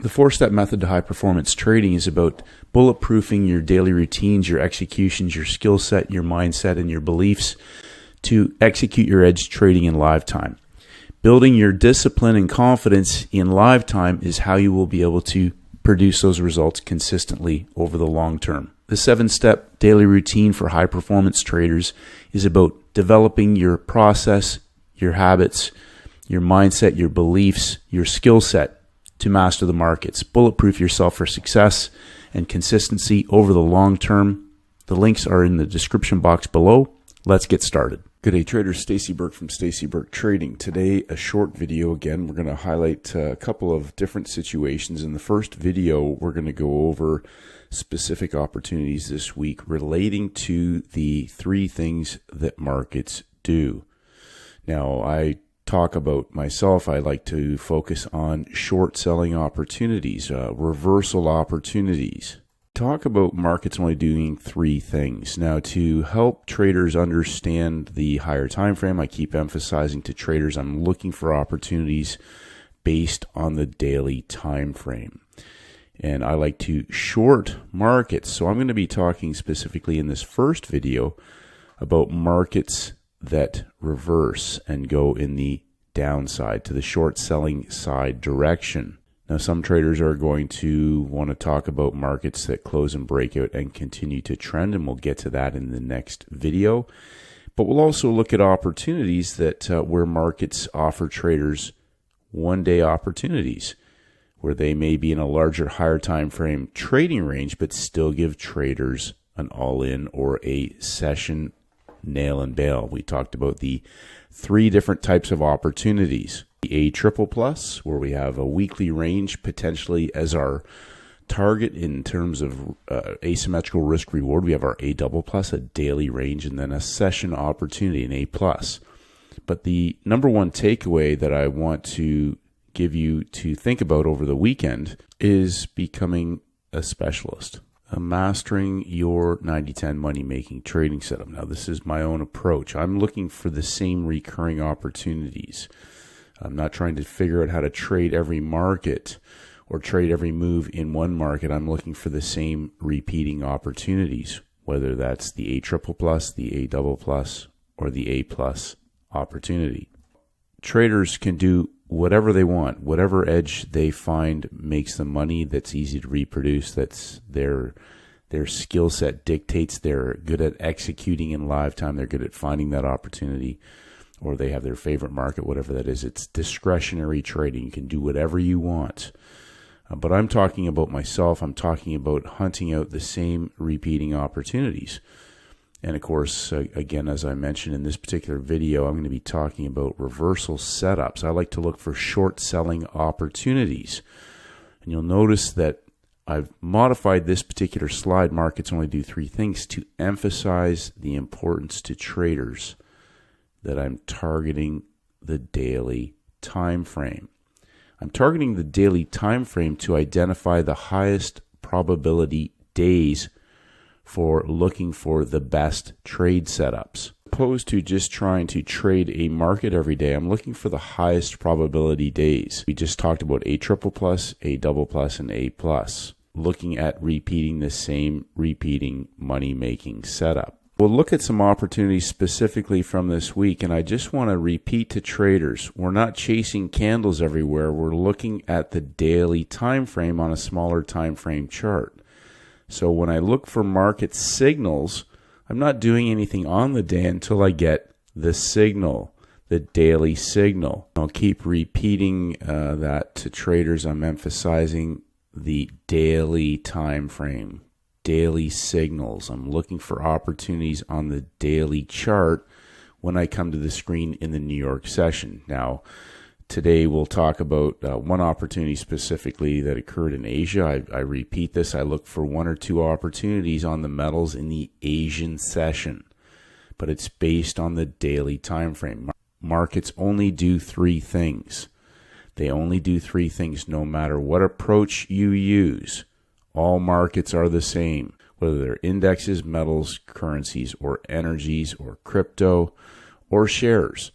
The four-step method to high-performance trading is about bulletproofing your daily routines, your executions, your skill set, your mindset, and your beliefs to execute your edge trading in live time. Building your discipline and confidence in live time is how you will be able to produce those results consistently over the long term. The 7-step daily routine for high-performance traders is about developing your process, your habits, your mindset, your beliefs, your skill set to master the markets. Bulletproof yourself for success and consistency over the long term. The links are in the description box below. Let's get started. Good day, traders. Stacey Burke from Stacey Burke Trading. Today, a short video. Again, we're going to highlight a couple of different situations. In the first video, we're going to go over specific opportunities this week relating to the 3 things that markets do. Now, I talk about myself, I like to focus on short selling opportunities, reversal opportunities. Talk about markets only doing 3 things. Now, to help traders understand the higher time frame, I keep emphasizing to traders I'm looking for opportunities based on the daily time frame. And I like to short markets. So I'm going to be talking specifically in this first video about markets that reverse and go in the downside to the short selling side direction. Now, some traders are going to want to talk about markets that close and break out and continue to trend, and we'll get to that in the next video. But we'll also look at opportunities that where markets offer traders one-day opportunities, where they may be in a larger, higher time frame trading range, but still give traders an all-in or a session nail and bail. We talked about the 3 different types of opportunities. The A triple plus, where we have a weekly range potentially as our target in terms of asymmetrical risk reward. We have our A double plus, a daily range, and then a session opportunity, an A plus. But the number one takeaway that I want to give you to think about over the weekend is becoming a specialist. Mastering your 90-10 money-making trading setup. Now, this is my own approach. I'm looking for the same recurring opportunities. I'm not trying to figure out how to trade every market or trade every move in one market. I'm looking for the same repeating opportunities, whether that's the A triple plus, the A double plus, or the A plus opportunity. Traders can do whatever they want, whatever edge they find makes them money, that's easy to reproduce, that's their skill set dictates they're good at executing in live time, they're good at finding that opportunity, or they have their favorite market, whatever that is. It's discretionary trading. You can do whatever you want. But I'm talking about myself. I'm talking about hunting out the same repeating opportunities. And of course, again, as I mentioned in this particular video, I'm going to be talking about reversal setups. I like to look for short selling opportunities. And you'll notice that I've modified this particular slide, markets only do 3 things, to emphasize the importance to traders that I'm targeting the daily time frame. I'm targeting the daily time frame to identify the highest probability days for looking for the best trade setups. Opposed to just trying to trade a market every day, I'm looking for the highest probability days. We just talked about A triple plus, A double plus, and A plus. Looking at repeating the same repeating money-making setup. We'll look at some opportunities specifically from this week, and I just want to repeat to traders, we're not chasing candles everywhere. We're looking at the daily time frame on a smaller time frame chart. So when I look for market signals, I'm not doing anything on the day until I get the signal, the daily signal. I'll keep repeating that to traders. I'm emphasizing the daily time frame, daily signals. I'm looking for opportunities on the daily chart when I come to the screen in the New York session. Now, today we'll talk about one opportunity specifically that occurred in Asia. I repeat this. I look for 1 or 2 opportunities on the metals in the Asian session, but it's based on the daily time frame. Markets only do 3 things. They only do 3 things no matter what approach you use. All markets are the same, whether they're indexes, metals, currencies, or energies, or crypto, or shares.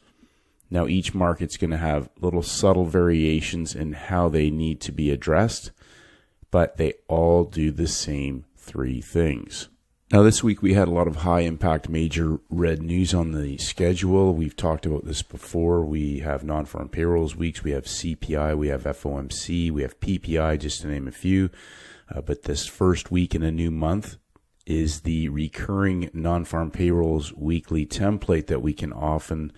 Now, each market's going to have little subtle variations in how they need to be addressed, but they all do the same three things. Now, this week we had a lot of high-impact major red news on the schedule. We've talked about this before. We have non-farm payrolls weeks. We have CPI. We have FOMC. We have PPI, just to name a few. But this first week in a new month is the recurring non-farm payrolls weekly template that we can often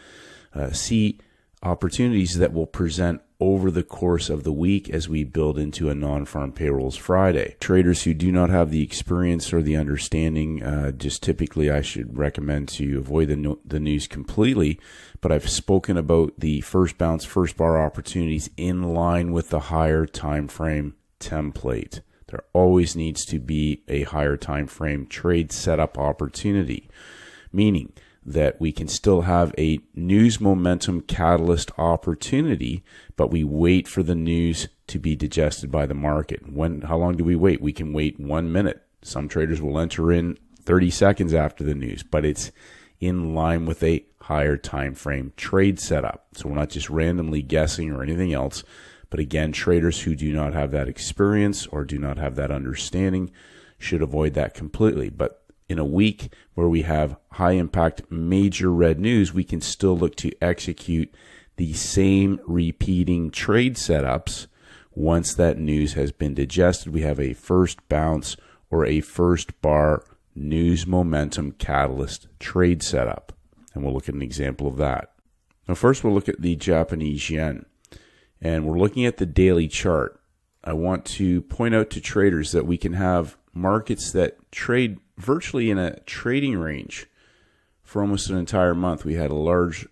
see opportunities that will present over the course of the week as we build into a non-farm payrolls Friday. Traders who do not have the experience or the understanding, just typically I should recommend to avoid the news completely, but I've spoken about the first bounce, first bar opportunities in line with the higher time frame template. There always needs to be a higher time frame trade setup opportunity, meaning that we can still have a news momentum catalyst opportunity, but we wait for the news to be digested by the market. How long do we wait? We can wait 1 minute. Some traders will enter in 30 seconds after the news, but it's in line with a higher time frame trade setup. So we're not just randomly guessing or anything else. But again, traders who do not have that experience or do not have that understanding should avoid that completely. But in a week where we have high impact major red news, we can still look to execute the same repeating trade setups once that news has been digested. We have a first bounce or a first bar news momentum catalyst trade setup. And we'll look at an example of that. Now, first we'll look at the Japanese yen. And we're looking at the daily chart. I want to point out to traders that we can have markets that trade virtually in a trading range for almost an entire month. We had a large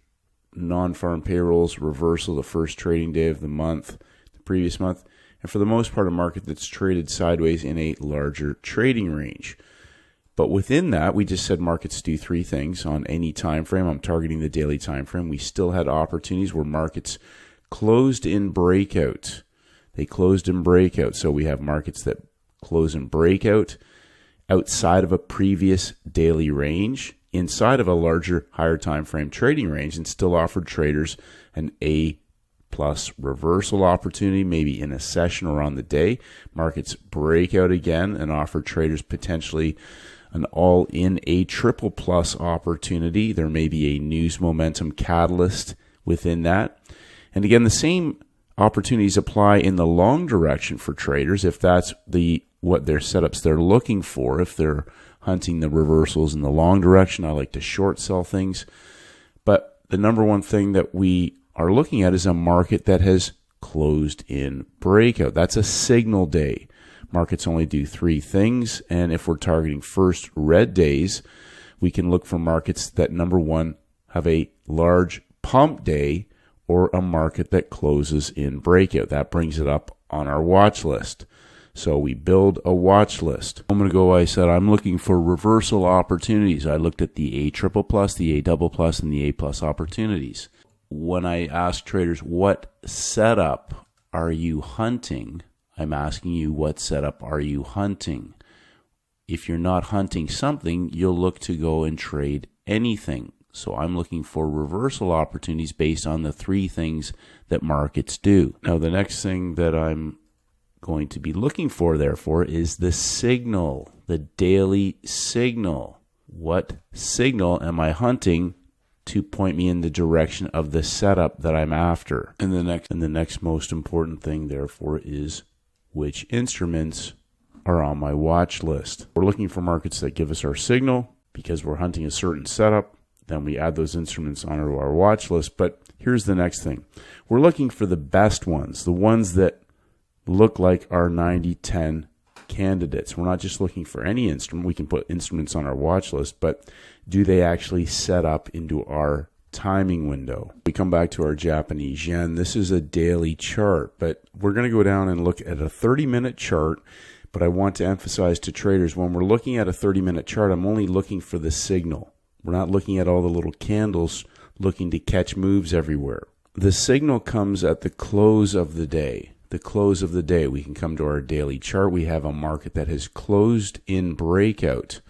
non-farm payrolls reversal the first trading day of the month, the previous month, and for the most part a market that's traded sideways in a larger trading range. But within that, we just said markets do three things on any time frame. I'm targeting the daily time frame. We still had opportunities where markets closed in breakout. They closed in breakout. So we have markets that close in breakout outside of a previous daily range, inside of a larger, higher time frame trading range, and still offered traders an A plus reversal opportunity, maybe in a session or on the day. Markets break out again and offer traders potentially an all-in A triple plus opportunity. There may be a news momentum catalyst within that. And again, the same opportunities apply in the long direction for traders if that's what their setups they're looking for. If they're hunting the reversals in the long direction, I like to short sell things. But the number one thing that we are looking at is a market that has closed in breakout. That's a signal day. Markets only do three things, and if we're targeting first red days, we can look for markets that, number one, have a large pump day or a market that closes in breakout. That brings it up on our watch list. So we build a watch list. A moment ago I said I'm looking for reversal opportunities. I looked at the A triple plus, the A double plus, and the A plus opportunities. When I ask traders, what setup are you hunting? I'm asking you, what setup are you hunting? If you're not hunting something, you'll look to go and trade anything. So I'm looking for reversal opportunities based on the three things that markets do. Now, the next thing that I'm going to be looking for, therefore, is the signal, the daily signal. What signal am I hunting to point me in the direction of the setup that I'm after? And the next most important thing, therefore, is which instruments are on my watch list. We're looking for markets that give us our signal because we're hunting a certain setup. Then we add those instruments onto our watch list. But here's the next thing. We're looking for the best ones, the ones that look like our 90-10 candidates. We're not just looking for any instrument. We can put instruments on our watch list, but do they actually set up into our timing window? We come back to our Japanese yen. This is a daily chart, but we're going to go down and look at a 30-minute chart. But I want to emphasize to traders, when we're looking at a 30-minute chart, I'm only looking for the signal. We're not looking at all the little candles looking to catch moves everywhere. The signal comes at the close of the day. The close of the day, we can come to our daily chart. We have a market that has closed in breakout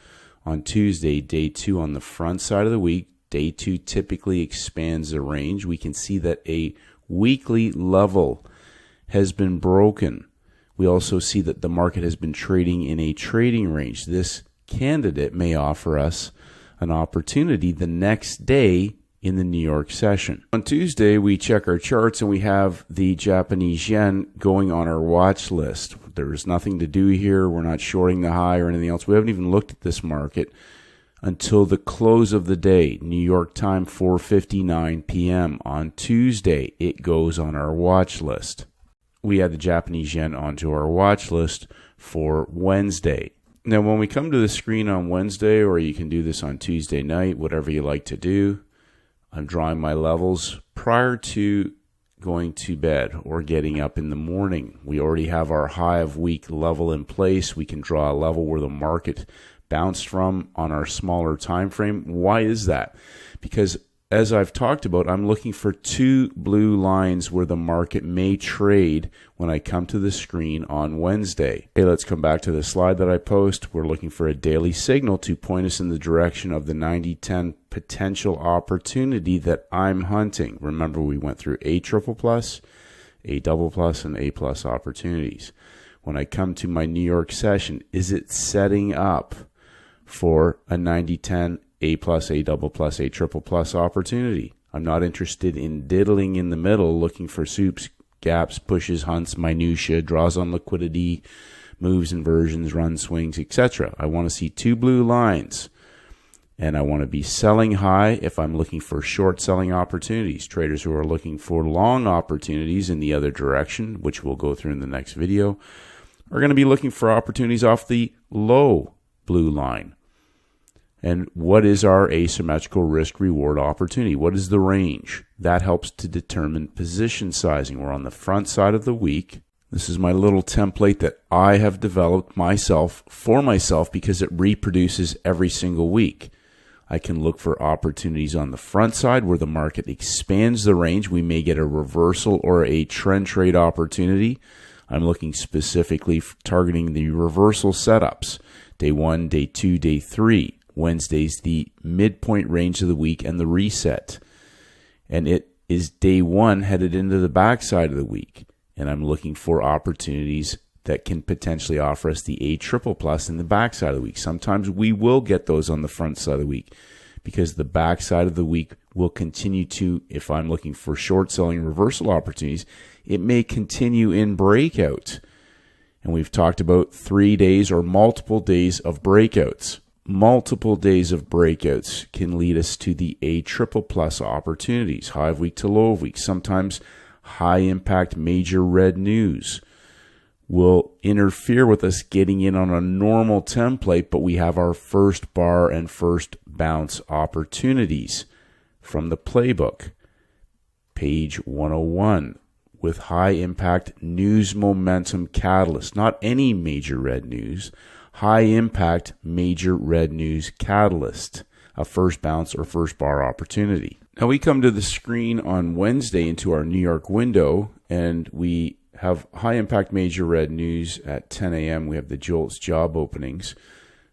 on Tuesday, day 2 on the front side of the week, Day 2 typically expands the range. We can see that a weekly level has been broken. We also see that the market has been trading in a trading range. This candidate may offer us an opportunity the next day in the New York session. On Tuesday, we check our charts and we have the Japanese yen going on our watch list. There's nothing to do here. We're not shorting the high or anything else. We haven't even looked at this market until the close of the day, New York time, 4:59 p.m. On Tuesday, it goes on our watch list. We add the Japanese yen onto our watch list for Wednesday. Now, when we come to the screen on Wednesday, or you can do this on Tuesday night, whatever you like to do, I'm drawing my levels prior to going to bed or getting up in the morning. We already have our high of week level in place. We can draw a level where the market bounced from on our smaller time frame. Why is that? Because as I've talked about, I'm looking for two blue lines where the market may trade when I come to the screen on Wednesday. Okay, let's come back to the slide that I post. We're looking for a daily signal to point us in the direction of the 90-10 potential opportunity that I'm hunting. Remember, we went through A triple plus, A double plus, and A plus opportunities. When I come to my New York session, is it setting up for a 90-10 A plus, A double plus, A triple plus opportunity? I'm not interested in diddling in the middle, looking for soups, gaps, pushes, hunts, minutia, draws on liquidity, moves, inversions, runs, swings, etc. I want to see two blue lines, and I want to be selling high if I'm looking for short selling opportunities. Traders who are looking for long opportunities in the other direction, which we'll go through in the next video, are going to be looking for opportunities off the low blue line. And what is our asymmetrical risk reward opportunity? What is the range? That helps to determine position sizing. We're on the front side of the week. This is my little template that I have developed myself for myself because it reproduces every single week. I can look for opportunities on the front side where the market expands the range. We may get a reversal or a trend trade opportunity. I'm looking specifically targeting the reversal setups. Day 1, day 2, day 3. Wednesday's the midpoint range of the week and the reset. And it is day 1 headed into the backside of the week. And I'm looking for opportunities that can potentially offer us the A triple plus in the backside of the week. Sometimes we will get those on the front side of the week because the backside of the week will continue to, if I'm looking for short selling reversal opportunities, it may continue in breakout. And we've talked about 3 days or multiple days of breakouts. Multiple days of breakouts can lead us to the A triple plus opportunities, high of week to low of week. Sometimes high impact major red news will interfere with us getting in on a normal template, but we have our first bar and first bounce opportunities from the playbook, page 101, with high impact news momentum catalyst, not any major red news, high impact major red news catalyst, a first bounce or first bar opportunity. Now we come to the screen on Wednesday into our New York window, and we have high impact major red news at 10 a.m. We have the JOLTS job openings.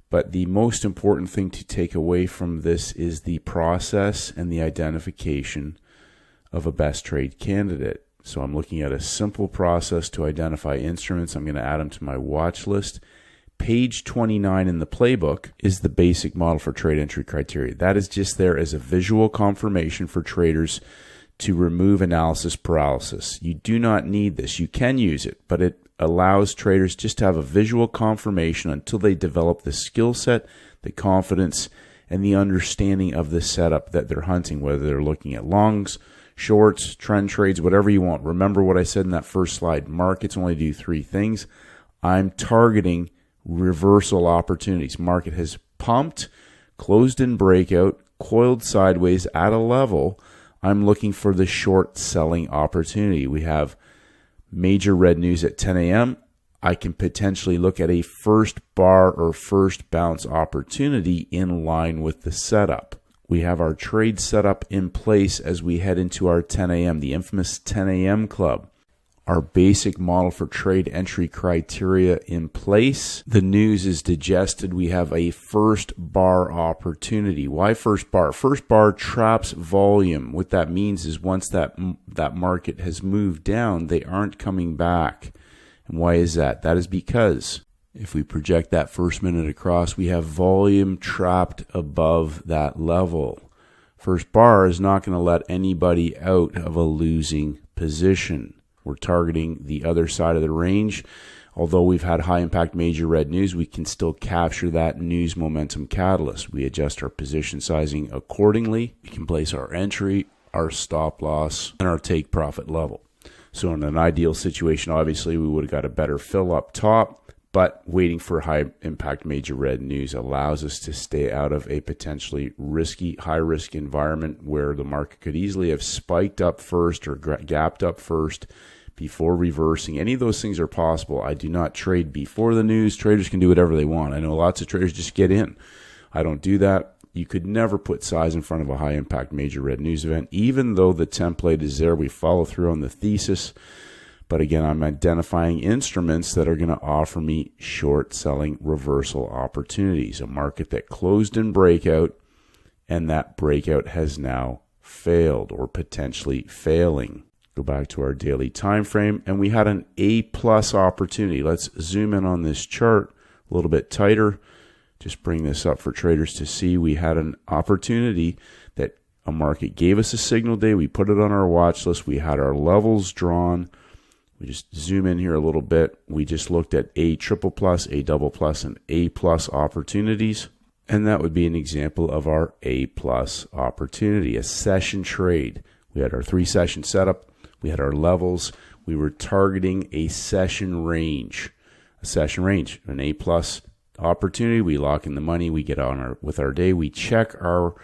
But the most important thing to take away from this is the process and the identification of a best trade candidate. So I'm looking at a simple process to identify instruments. I'm going to add them to my watch list. Page 29 in the playbook is the basic model for trade entry criteria. That is just there as a visual confirmation for traders to remove analysis paralysis. You do not need this. You can use it, but it allows traders just to have a visual confirmation until they develop the skill set, the confidence, and the understanding of the setup that they're hunting, whether they're looking at longs, shorts, trend trades, whatever you want. Remember what I said in that first slide. Markets only do 3 things. I'm targeting reversal opportunities. Market has pumped, closed in breakout, coiled sideways at a level. I'm looking for the short selling opportunity. We have major red news at 10 a.m. I can potentially look at a first bar or first bounce opportunity in line with the setup. We have our trade setup in place as we head into our 10 a.m., the infamous 10 a.m. club. our basic model for trade entry criteria in place. The news is digested. We have a first bar opportunity. Why first bar? First bar traps volume. What that means is once that market has moved down, they aren't coming back. And why is that? That is because if we project that first minute across, we have volume trapped above that level. First bar is not going to let anybody out of a losing position. We're targeting the other side of the range. Although we've had high impact major red news, we can still capture that news momentum catalyst. We adjust our position sizing accordingly. We can place our entry, our stop loss, and our take profit level. So in an ideal situation, obviously we would have got a better fill up top, but waiting for high impact major red news allows us to stay out of a potentially risky, high risk environment where the market could easily have spiked up first or gapped up first before reversing. Any of those things are possible. I do not trade before the news. Traders can do whatever they want. I know lots of traders just get in. I don't do that. You could never put size in front of a high impact major red news event. Even though the template is there, we follow through on the thesis. But again, I'm identifying instruments that are going to offer me short selling reversal opportunities. A market that closed in breakout, and that breakout has now failed or potentially failing. Go back to our daily time frame, and we had an A+ opportunity. Let's zoom in on this chart a little bit tighter. Just bring this up for traders to see. We had an opportunity that a market gave us a signal day. We put it on our watch list. We had our levels drawn. We just zoom in here a little bit. We just looked at A++, A++, and A+ opportunities. And that would be an example of our A+ opportunity, a session trade. We had our 3-session setup. We had our levels. We were targeting a session range. An A+ opportunity. We lock in the money. We get on with our day. We check our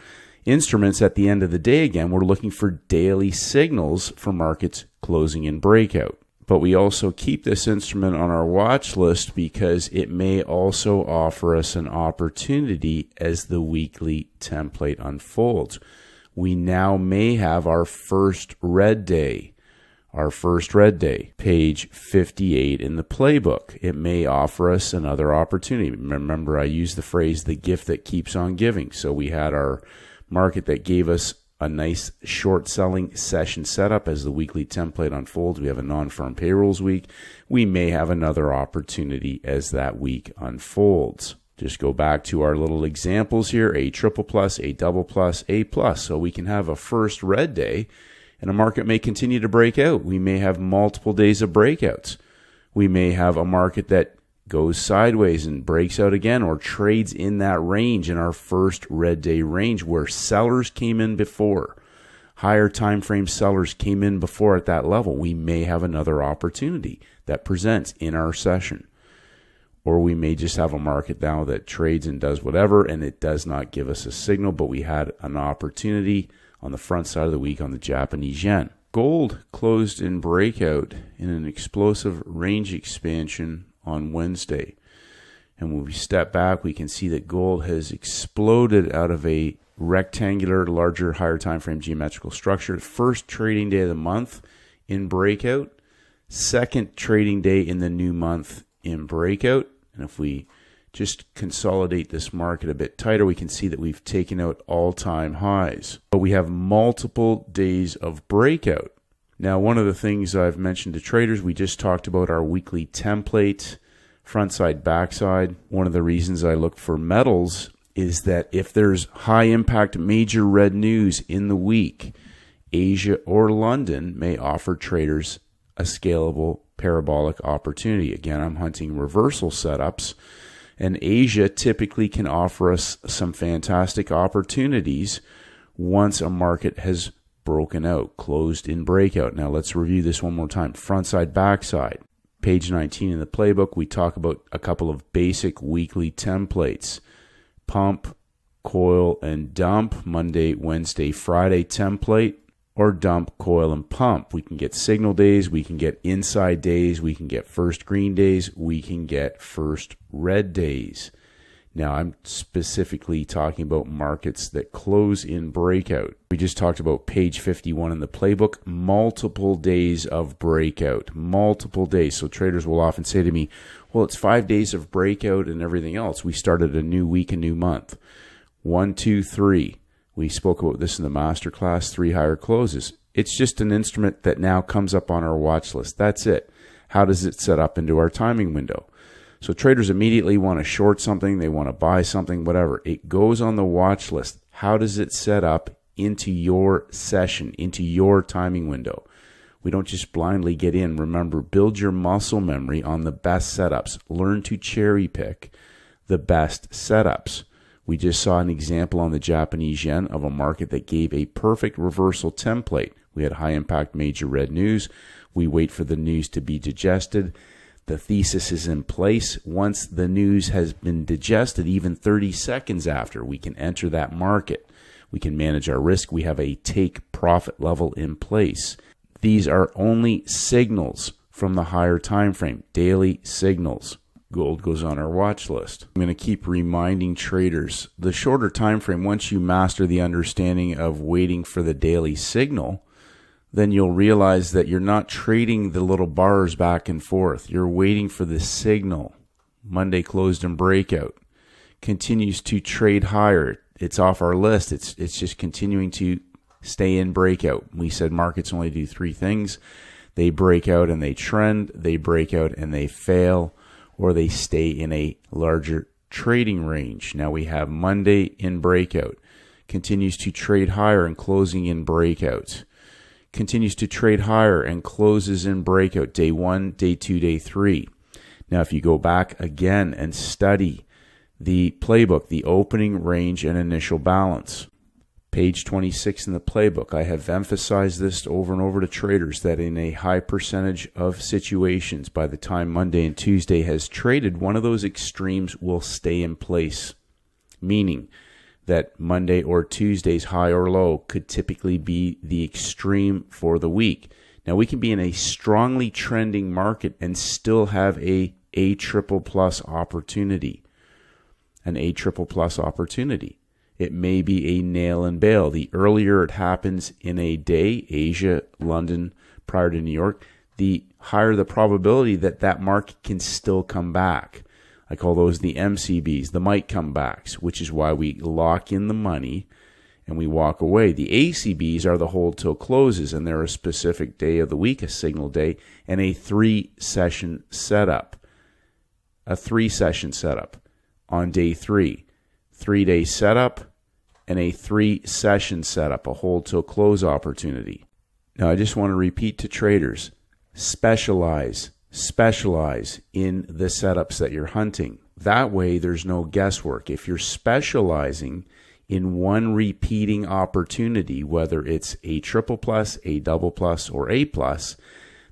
instruments at the end of the day again. We're looking for daily signals for markets closing in breakout. But we also keep this instrument on our watch list because it may also offer us an opportunity as the weekly template unfolds. We now may have our first red day. Page 58 in the playbook. It may offer us another opportunity. Remember, I used the phrase, the gift that keeps on giving. So we had our market that gave us a nice short selling session setup as the weekly template unfolds. We have a non-firm payrolls week. We may have another opportunity as that week unfolds. Just go back to our little examples here, A++, A++, A++. So we can have a first red day and a market may continue to break out. We may have multiple days of breakouts. We may have a market that goes sideways and breaks out again or trades in that range, in our first red day range where sellers came in before. Higher time frame sellers came in before at that level. We may have another opportunity that presents in our session. Or we may just have a market now that trades and does whatever and it does not give us a signal, but we had an opportunity on the front side of the week on the Japanese yen. Gold closed in breakout in an explosive range expansion on Wednesday. And when we step back, we can see that gold has exploded out of a rectangular, larger, higher time frame geometrical structure. First trading day of the month in breakout. Second trading day in the new month in breakout. And if we just consolidate this market a bit tighter, we can see that we've taken out all-time highs. But we have multiple days of breakout. Now, one of the things I've mentioned to traders, we just talked about our weekly template, front side, back side. One of the reasons I look for metals is that if there's high impact major red news in the week, Asia or London may offer traders a scalable parabolic opportunity. Again, I'm hunting reversal setups, and Asia typically can offer us some fantastic opportunities once a market has broken out, closed in breakout. Now let's review this one more time. Front side, back side. Page 19 in the playbook, we talk about a couple of basic weekly templates. Pump, coil, and dump. Monday, Wednesday, Friday template. Or dump, coil, and pump. We can get signal days. We can get inside days. We can get first green days. We can get first red days. Now, I'm specifically talking about markets that close in breakout. We just talked about page 51 in the playbook, multiple days of breakout, multiple days. So traders will often say to me, well, it's 5 days of breakout and everything else. We started a new week, a new month. 1, 2, 3. We spoke about this in the masterclass, 3 higher closes. It's just an instrument that now comes up on our watch list. That's it. How does it set up into our timing window? So traders immediately want to short something, they want to buy something, whatever. It goes on the watch list. How does it set up into your session, into your timing window? We don't just blindly get in. Remember, build your muscle memory on the best setups. Learn to cherry pick the best setups. We just saw an example on the Japanese yen of a market that gave a perfect reversal template. We had high impact major red news. We wait for the news to be digested. The thesis is in place. Once the news has been digested, even 30 seconds after, we can enter that market. We can manage our risk. We have a take profit level in place. These are only signals from the higher time frame, daily signals. Gold goes on our watch list. I'm going to keep reminding traders, the shorter time frame, once you master the understanding of waiting for the daily signal, then you'll realize that you're not trading the little bars back and forth. You're waiting for the signal. Monday closed in breakout. Continues to trade higher. It's off our list. It's just continuing to stay in breakout. We said markets only do 3 things. They break out and they trend. They break out and they fail, or they stay in a larger trading range. Now we have Monday in breakout. Continues to trade higher and closing in breakout. Continues to trade higher and closes in breakout, day 1, day 2, day 3. Now, if you go back again and study the playbook, the opening range and initial balance, page 26 in the playbook, I have emphasized this over and over to traders that in a high percentage of situations, by the time Monday and Tuesday has traded, one of those extremes will stay in place, meaning that Monday or Tuesday's high or low could typically be the extreme for the week. Now, we can be in a strongly trending market and still have a triple plus opportunity. An A triple plus opportunity. It may be a nail and bail. The earlier it happens in a day, Asia, London, prior to New York, the higher the probability that that market can still come back. I call those the MCBs, the might comebacks, which is why we lock in the money and we walk away. The ACBs are the hold till closes, and they're a specific day of the week, a signal day, and a 3-session setup. A 3-session setup on day 3. 3-day setup and a 3-session setup, a hold till close opportunity. Now, I just want to repeat to traders, specialize in the setups that you're hunting. That way, there's no guesswork. If you're specializing in one repeating opportunity, whether it's a triple plus, a double plus, or A plus,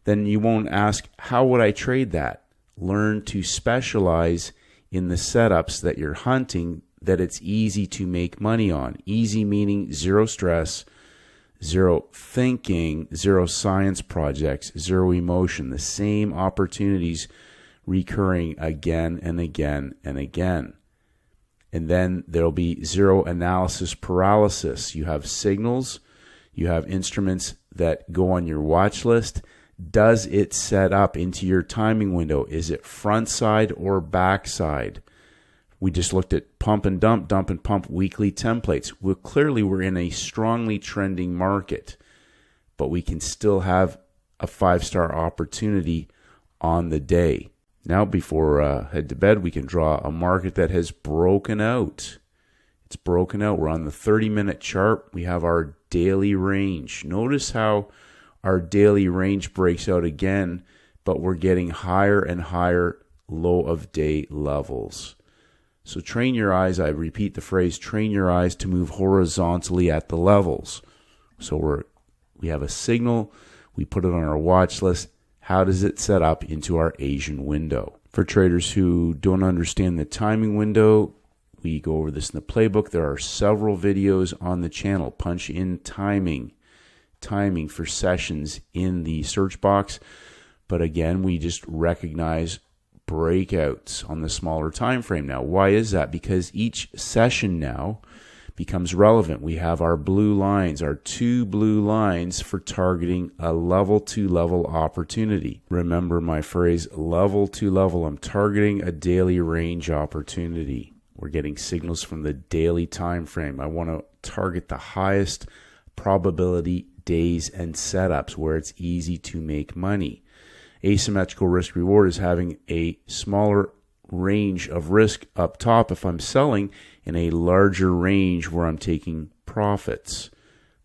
then you won't ask, how would I trade that? Learn to specialize in the setups that you're hunting that it's easy to make money on. Easy meaning zero stress, zero thinking, zero science projects, zero emotion. The same opportunities recurring again and again and again. And then there'll be zero analysis paralysis. You have signals, you have instruments that go on your watch list. Does it set up into your timing window? Is it front side or back side? We just looked at pump and dump and pump weekly templates. Well, clearly we're in a strongly trending market, but we can still have a 5-star opportunity on the day. Now, before head to bed, we can draw a market that has broken out. It's broken out. We're on the 30-minute chart. We have our daily range. Notice how our daily range breaks out again, but we're getting higher and higher low of day levels. So train your eyes, I repeat the phrase, train your eyes to move horizontally at the levels. So we have a signal, we put it on our watch list. How does it set up into our Asian window? For traders who don't understand the timing window, we go over this in the playbook. There are several videos on the channel. Punch in timing for sessions in the search box. But again, we just recognize breakouts on the smaller time frame now. Why is that? Because each session now becomes relevant. We have our blue lines, our two blue lines for targeting a level to level opportunity. Remember my phrase, level to level. I'm targeting a daily range opportunity. We're getting signals from the daily time frame. I want to target the highest probability days and setups where it's easy to make money. Asymmetrical risk reward is having a smaller range of risk up top if I'm selling, in a larger range where I'm taking profits.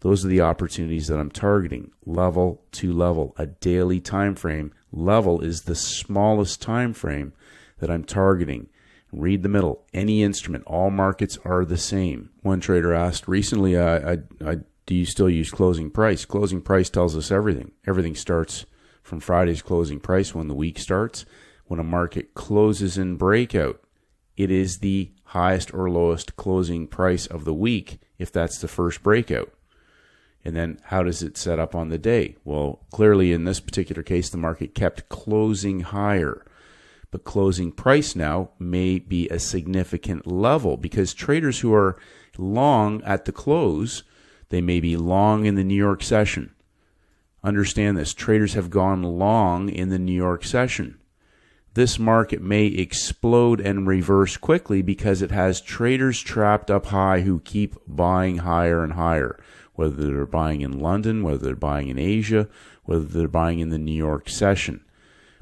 Those are the opportunities that I'm targeting. Level to level, a daily time frame. Level is the smallest time frame that I'm targeting. Read the middle. Any instrument, all markets are the same. One trader asked recently, do you still use closing price? Closing price tells us everything. Everything starts from Friday's closing price when the week starts. When a market closes in breakout, it is the highest or lowest closing price of the week if that's the first breakout. And then how does it set up on the day? Well, clearly in this particular case, the market kept closing higher. But closing price now may be a significant level because traders who are long at the close, they may be long in the New York session. Understand this. Traders have gone long in the New York session. This market may explode and reverse quickly because it has traders trapped up high who keep buying higher and higher, whether they're buying in London, whether they're buying in Asia, whether they're buying in the New York session.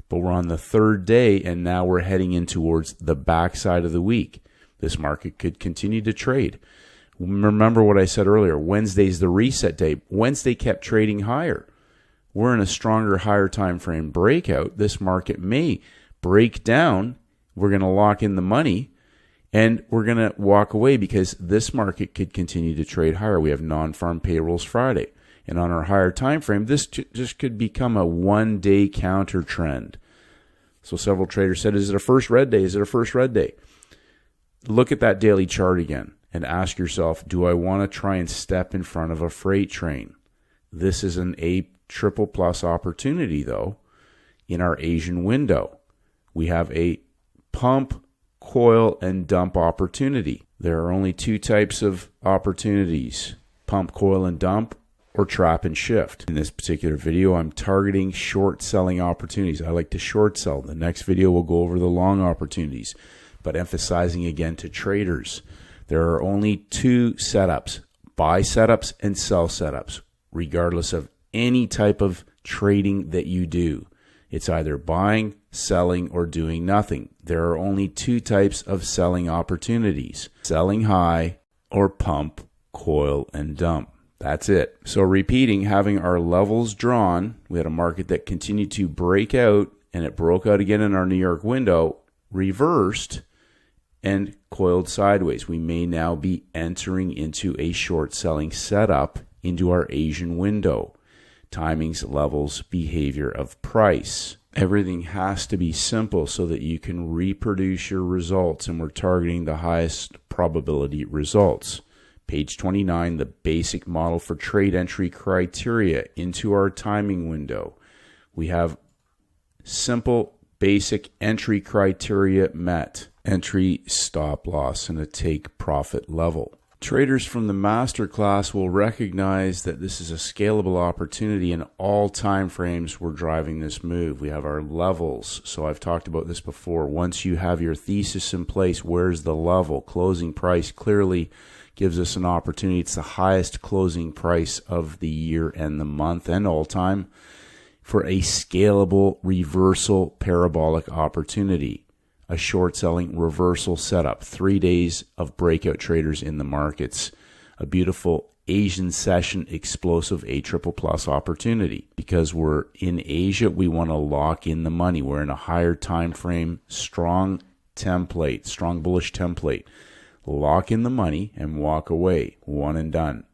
But we're on the third day, and now we're heading in towards the backside of the week. This market could continue to trade. Remember what I said earlier. Wednesday's the reset day. Wednesday kept trading higher. We're in a stronger, higher time frame breakout. This market may break down. We're going to lock in the money, and we're going to walk away because this market could continue to trade higher. We have non-farm payrolls Friday. And on our higher time frame, this just could become a one-day counter trend. So several traders said, is it a first red day? Is it a first red day? Look at that daily chart again and ask yourself, do I want to try and step in front of a freight train? This is an A triple plus opportunity, though, in our Asian window. We have a pump, coil, and dump opportunity. There are only two types of opportunities, pump, coil, and dump, or trap and shift. In this particular video, I'm targeting short selling opportunities. I like to short sell. The next video will go over the long opportunities, but emphasizing again to traders, there are only two setups, buy setups and sell setups, regardless of any type of trading that you do. It's either buying, selling, or doing nothing. There are only two types of selling opportunities, selling high or pump, coil, and dump. That's it. So repeating, having our levels drawn, we had a market that continued to break out, and it broke out again in our New York window, reversed, and coiled sideways. We may now be entering into a short selling setup into our Asian window. Timings, levels, behavior of price. Everything has to be simple so that you can reproduce your results, and we're targeting the highest probability results. Page 29, the basic model for trade entry criteria into our timing window. We have simple, basic entry criteria met. Entry, stop loss, and a take profit level. Traders from the masterclass will recognize that this is a scalable opportunity, and all time frames we're driving this move. We have our levels. So I've talked about this before. Once you have your thesis in place, where's the level? Closing price clearly gives us an opportunity. It's the highest closing price of the year and the month and all time for a scalable reversal parabolic opportunity. A short selling reversal setup, 3 days of breakout traders in the markets, a beautiful Asian session explosive A triple plus opportunity. Because we're in Asia, we want to lock in the money. We're in a higher time frame, strong template, strong bullish template. Lock in the money and walk away, one and done.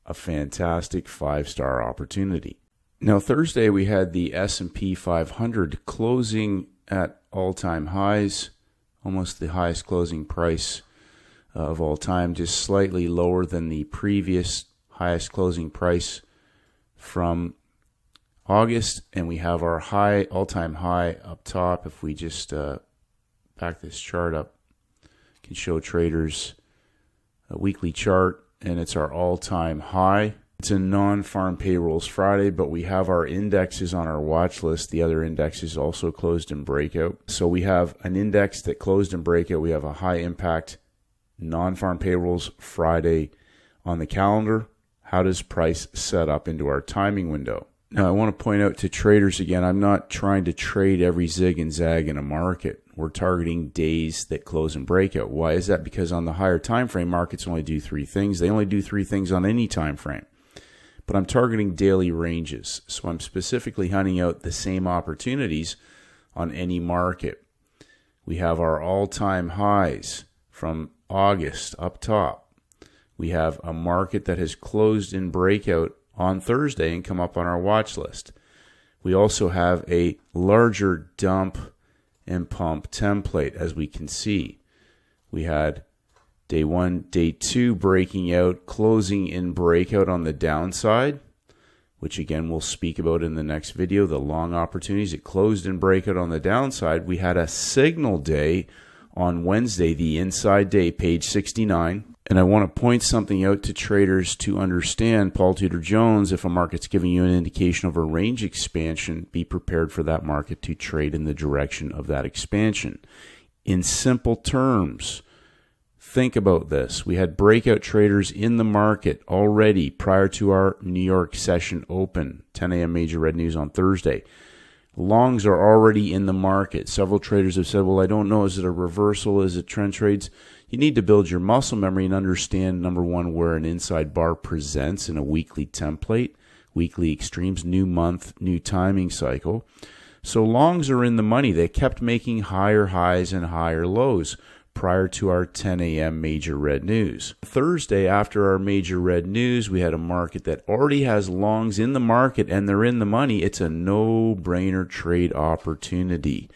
A fantastic 5-star opportunity. Now Thursday we had the S&P 500 closing at all-time highs, almost the highest closing price of all time, just slightly lower than the previous highest closing price from August. And we have our high, all-time high up top. If we just back this chart up. Can show traders a weekly chart, and it's our all-time high. It's a non-farm payrolls Friday, but we have our indexes on our watch list. The other indexes also closed in breakout. So we have an index that closed in breakout. We have a high impact non-farm payrolls Friday on the calendar. How does price set up into our timing window? Now, I want to point out to traders again, I'm not trying to trade every zig and zag in a market. We're targeting days that close in breakout. Why is that? Because on the higher time frame, markets only do three things. They only do three things on any time frame. But I'm targeting daily ranges. So I'm specifically hunting out the same opportunities on any market. We have our all-time highs from August up top. We have a market that has closed in breakout on Thursday and come up on our watch list. We also have a larger dump and pump template, as we can see. We had day 1, day 2 breaking out, closing in breakout on the downside, which again we'll speak about in the next video, the long opportunities. It closed in breakout on the downside. We had a signal day on Wednesday, the inside day, page 69. And I want to point something out to traders to understand, Paul Tudor Jones, if a market's giving you an indication of a range expansion, be prepared for that market to trade in the direction of that expansion. In simple terms, think about this. We had breakout traders in the market already prior to our New York session open, 10 a.m. major red news on Thursday. Longs are already in the market. Several traders have said, well, I don't know, is it a reversal? Is it trend trades? You need to build your muscle memory and understand, number one, where an inside bar presents in a weekly template, weekly extremes, new month, new timing cycle. So longs are in the money. They kept making higher highs and higher lows prior to our 10 a.m. major red news. Thursday, after our major red news, we had a market that already has longs in the market and they're in the money. It's a no-brainer trade opportunity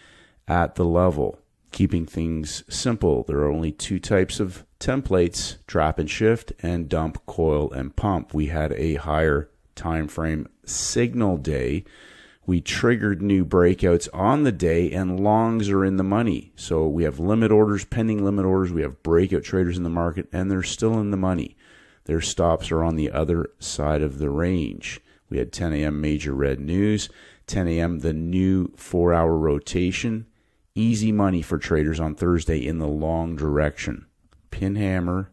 at the level. Keeping things simple, there are only two types of templates, trap and shift, and dump, coil, and pump. We had a higher time frame signal day. We triggered new breakouts on the day, and longs are in the money. So we have limit orders, pending limit orders. We have breakout traders in the market, and they're still in the money. Their stops are on the other side of the range. We had 10 a.m. major red news, 10 a.m. the new 4-hour rotation. Easy money for traders on Thursday in the long direction. Pin hammer,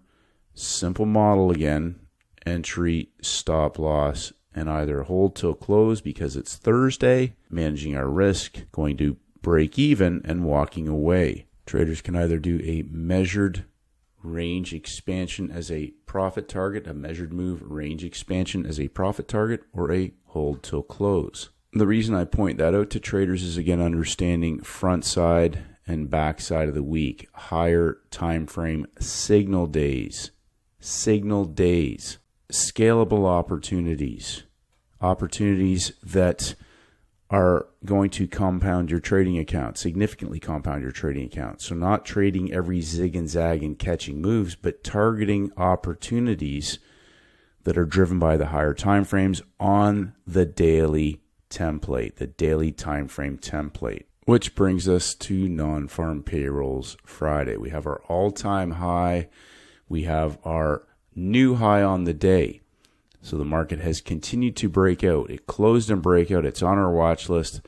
simple model again, entry, stop loss, and either hold till close because it's Thursday, managing our risk, going to break even, and walking away. Traders can either do a measured range expansion as a profit target, a measured move range expansion as a profit target, or a hold till close. The reason I point that out to traders is, again, understanding front side and back side of the week, higher time frame signal days, scalable opportunities that are going to compound your trading account, significantly compound your trading account. So not trading every zig and zag and catching moves, but targeting opportunities that are driven by the higher time frames on the daily template, the daily time frame template. Which brings us to non-farm payrolls Friday. We have our all-time high. We have our new high on the day. So the market has continued to break out. It closed in breakout. It's on our watch list.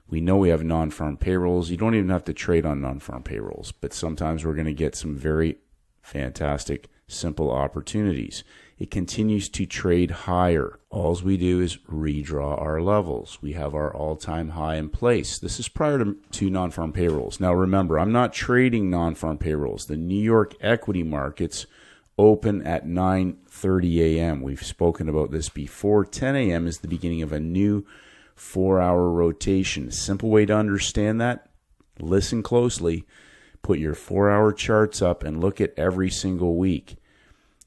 We know we have non-farm payrolls. You don't even have to trade on non-farm payrolls, but sometimes we're going to get some very fantastic, simple opportunities. It continues to trade higher. All we do is redraw our levels. We have our all-time high in place. This is prior to non-farm payrolls. Now remember, I'm not trading non-farm payrolls. The New York equity markets open at 9:30 a.m. We've spoken about this before. 10 a.m. is the beginning of a new 4-hour rotation. A simple way to understand that, listen closely, put your 4-hour charts up and look at every single week.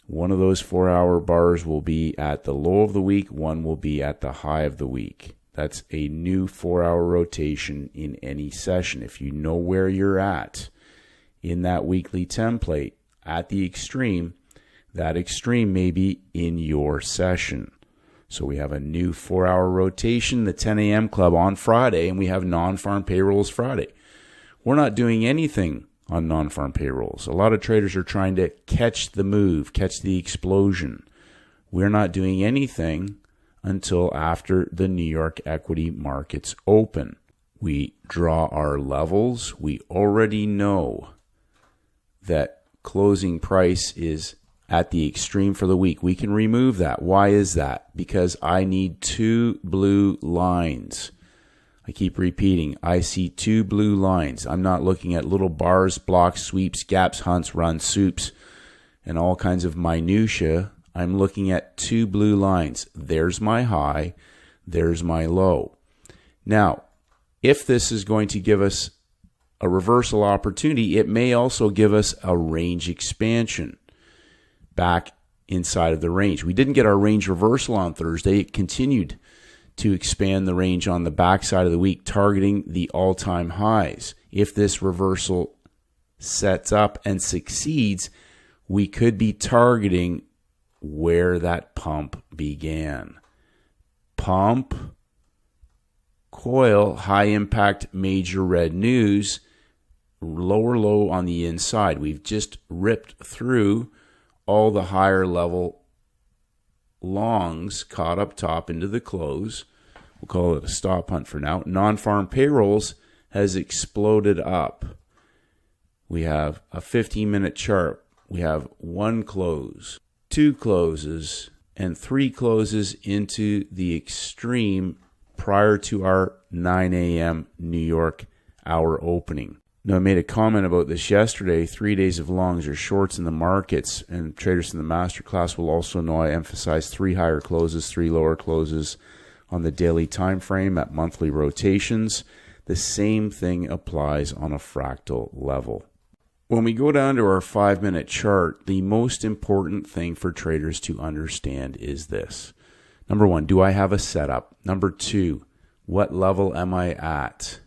One of those 4-hour bars will be at the low of the week. One will be at the high of the week. That's a new 4-hour rotation in any session. If you know where you're at in that weekly template at the extreme, that extreme may be in your session. So we have a new 4-hour rotation, the 10 a.m. club on Friday, and we have non-farm payrolls Friday. We're not doing anything on non-farm payrolls. A lot of traders are trying to catch the move, catch the explosion. We're not doing anything until after the New York equity markets open. We draw our levels. We already know that closing price is at the extreme for the week. We can remove that. Why is that? Because I need 2 blue lines. I keep repeating, I see 2 blue lines. I'm not looking at little bars, blocks, sweeps, gaps, hunts, runs, soups, and all kinds of minutia. I'm looking at 2 blue lines. There's my high, there's my low. Now, if this is going to give us a reversal opportunity, it may also give us a range expansion back inside of the range. We didn't get our range reversal on Thursday. It continued to expand the range on the backside of the week, targeting the all-time highs. If this reversal sets up and succeeds, we could be targeting where that pump began. Pump, coil, high impact, major red news, lower low on the inside. We've just ripped through all the higher level longs, caught up top into the close. We'll call it a stop hunt for now. Non-farm payrolls has exploded up. We have a 15-minute chart. We have 1 close, 2 closes, and 3 closes into the extreme prior to our 9 a.m. New York hour opening. Now, I made a comment about this yesterday. 3 days of longs or shorts in the markets, and traders in the masterclass will also know I emphasize 3 higher closes, 3 lower closes on the daily time frame at monthly rotations. The same thing applies on a fractal level. When we go down to our 5-minute chart, the most important thing for traders to understand is this. Number 1, do I have a setup? Number 2, what level am I at?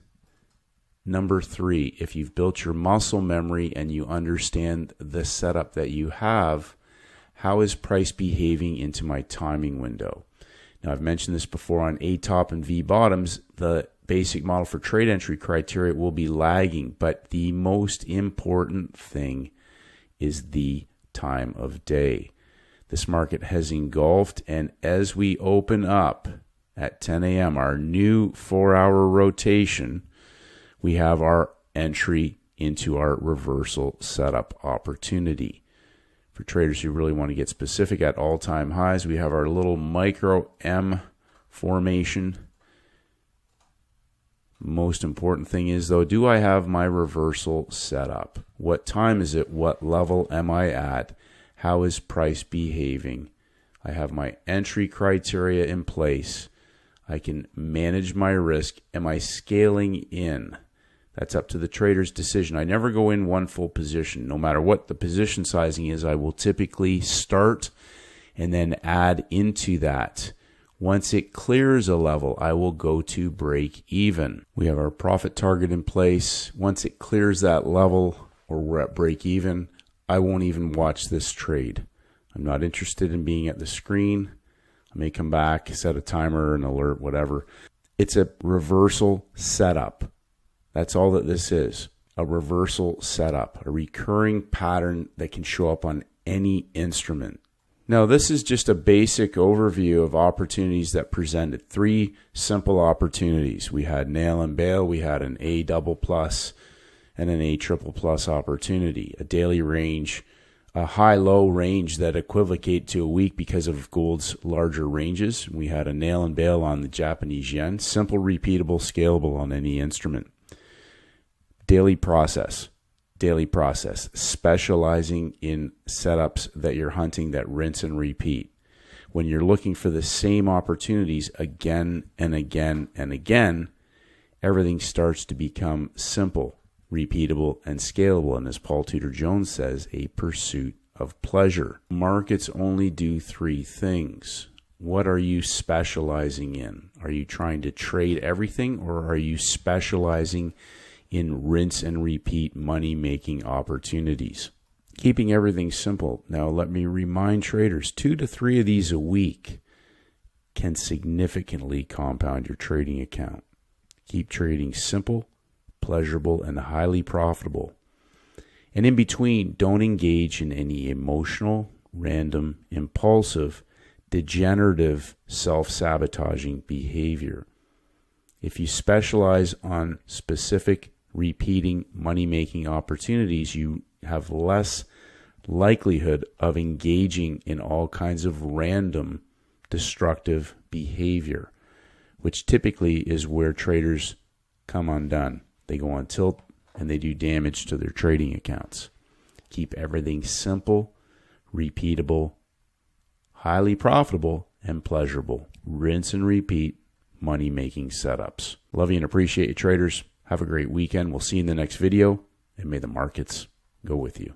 Number 3, if you've built your muscle memory and you understand the setup that you have, how is price behaving into my timing window? Now, I've mentioned this before on A top and V bottoms. The basic model for trade entry criteria will be lagging, but the most important thing is the time of day. This market has engulfed, and as we open up at 10 a.m., our new 4-hour rotation, we have our entry into our reversal setup opportunity. For traders who really want to get specific, at all-time highs, we have our little micro M formation. Most important thing is, though, do I have my reversal set up? What time is it? What level am I at? How is price behaving? I have my entry criteria in place. I can manage my risk. Am I scaling in? That's up to the trader's decision. I never go in one full position. No matter what the position sizing is, I will typically start and then add into that. Once it clears a level, I will go to break even. We have our profit target in place. Once it clears that level, or we're at break even, I won't even watch this trade. I'm not interested in being at the screen. I may come back, set a timer, an alert, whatever. It's a reversal setup. That's all that this is, a reversal setup, a recurring pattern that can show up on any instrument. Now, this is just a basic overview of opportunities that presented. 3 simple opportunities. We had nail and bail, we had an A double plus, and an A triple plus opportunity. A daily range, a high-low range that equivocate to a week because of gold's larger ranges. We had a nail and bail on the Japanese yen. Simple, repeatable, scalable on any instrument. Daily process, specializing in setups that you're hunting that rinse and repeat. When you're looking for the same opportunities again and again and again, everything starts to become simple, repeatable, and scalable. And as Paul Tudor Jones says, a pursuit of pleasure. Markets only do 3 things. What are you specializing in? Are you trying to trade everything, or are you specializing in rinse and repeat money-making opportunities? Keeping everything simple. Now, let me remind traders, 2 to 3 of these a week can significantly compound your trading account. Keep trading simple, pleasurable, and highly profitable. And in between, don't engage in any emotional, random, impulsive, degenerative, self-sabotaging behavior. If you specialize on specific repeating money-making opportunities, you have less likelihood of engaging in all kinds of random, destructive behavior, which typically is where traders come undone. They go on tilt and they do damage to their trading accounts. Keep everything simple, repeatable, highly profitable, and pleasurable. Rinse and repeat money-making setups. Love you and appreciate you, traders. Have a great weekend. We'll see you in the next video, and may the markets go with you.